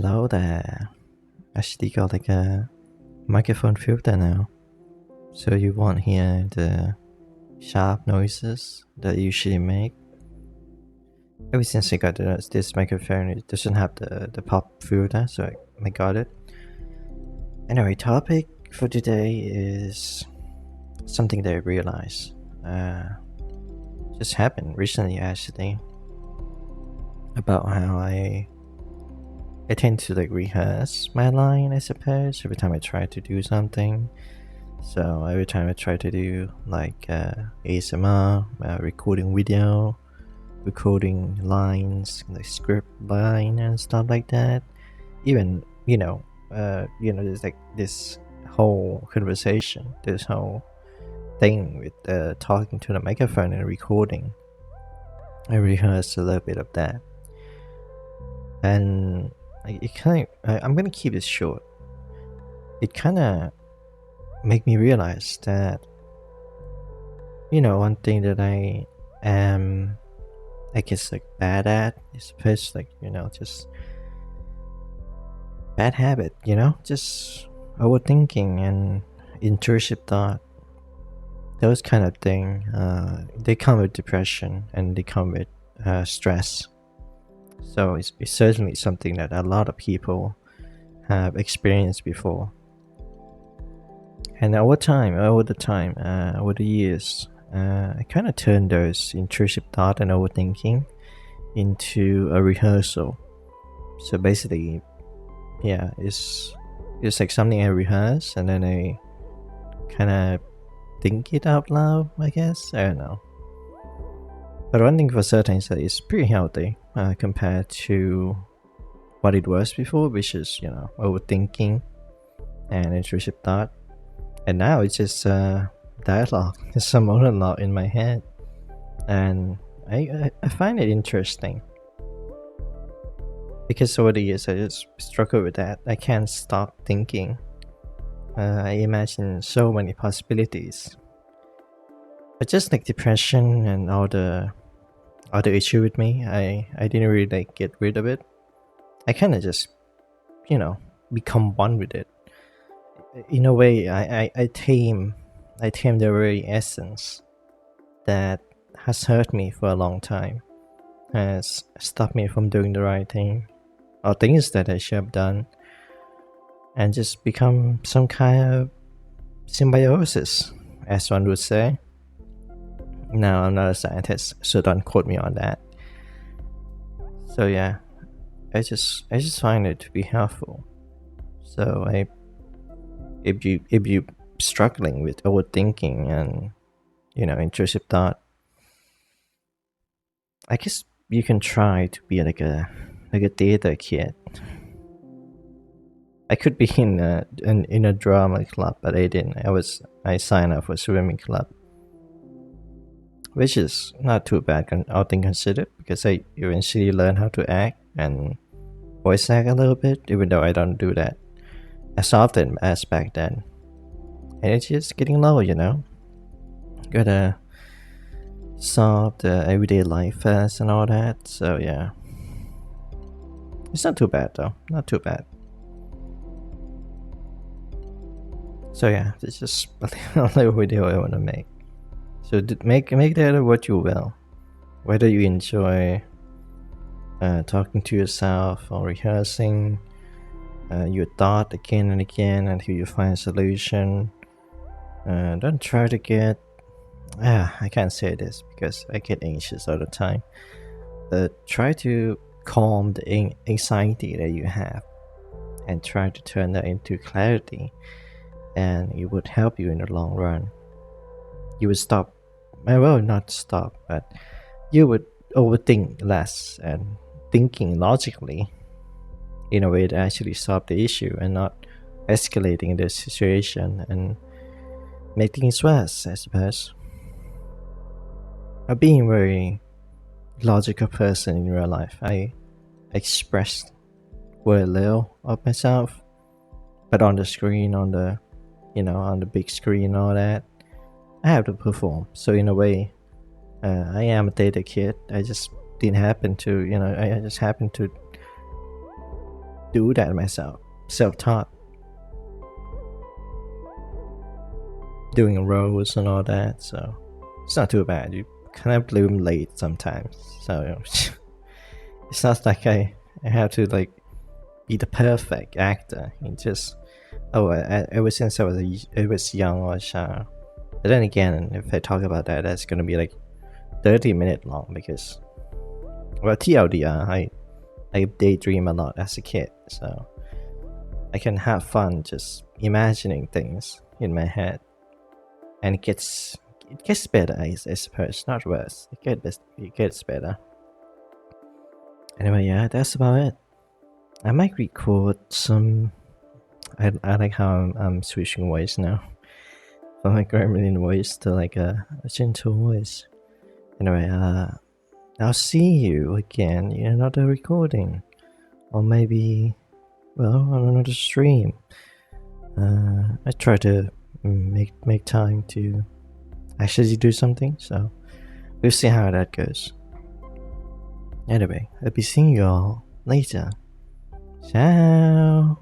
Hello there. Actually got like a microphone filter now. So you won't hear the sharp noises that you usually make. Ever since I got this microphone, it doesn't have the pop filter, so I got it. Anyway, topic for today is something that I realized just happened recently actually, about how I tend to like rehearse my line, I suppose, every time I try to do something. So every time I try to do like ASMR, recording video, recording lines, like script line and stuff like that. Even there's like this whole conversation, this whole thing with talking to the microphone and recording. I rehearse a little bit of that, and I'm gonna keep it short. It kind of make me realize that one thing that I am, I guess, like bad at is supposed, like, just bad habit, just overthinking and intrusive thought, those kind of thing. They come with depression and they come with stress. So it's certainly something that a lot of people have experienced before. And over the years, I kind of turned those intrusive thought and overthinking into a rehearsal. So basically, yeah, it's like something I rehearse and then I kind of think it out loud, I guess. I don't know. But one thing for certain is that it's pretty healthy compared to what it was before, which is, overthinking and intrusive thought. And now it's just dialogue, it's a monologue in my head. And I find it interesting. Because over the years I just struggle with that. I can't stop thinking. I imagine so many possibilities. But just like depression and all the issue with me, I didn't really like get rid of it. I kind of just, become one with it. In a way, I tame the very essence that has hurt me for a long time, has stopped me from doing the right thing or things that I should have done, and just become some kind of symbiosis, as one would say. Now, I'm not a scientist, so don't quote me on that. So yeah, I just find it to be helpful. So if you struggling with overthinking and intrusive thought, I guess you can try to be like a theater kid. I could be in a drama club, but I didn't. I signed up for a swimming club, which is not too bad, all things considered, because I eventually learned how to act and voice act a little bit, even though I don't do that as often as back then. And it's just getting low, gotta solve the everyday life first and all that. So yeah, it's not too bad though, not too bad. So yeah, it's just a little video I want to make. So make that what you will, whether you enjoy talking to yourself or rehearsing your thought again and again until you find a solution. Don't try to get I can't say this because I get anxious all the time, but try to calm the anxiety that you have and try to turn that into clarity, and it would help you in the long run. You would stop, well, not stop, but you would overthink less and thinking logically in a way that actually solve the issue and not escalating the situation and make things worse, I suppose. Being a very logical person in real life, I expressed very little of myself, but on the screen, on the big screen and all that, I have to perform. So in a way, I am a data kid. I just didn't happen to, I just happened to do that myself, self-taught, doing roles and all that. So it's not too bad. You kind of bloom late sometimes. So it's not like I have to like be the perfect actor. It just ever since I was young or child. But then again, if I talk about that, that's gonna be like 30-minute long because, well, TLDR, I daydream a lot as a kid, so I can have fun just imagining things in my head, and it gets better, I suppose, not worse. It gets better. Anyway, yeah, that's about it. I might record some. I like how I'm switching voice now from my gremlin voice to like a gentle voice. Anyway, I'll see you again in another recording, or maybe, well, on another stream. I try to make time to actually do something, so we'll see how that goes. Anyway, I'll be seeing you all later. Ciao.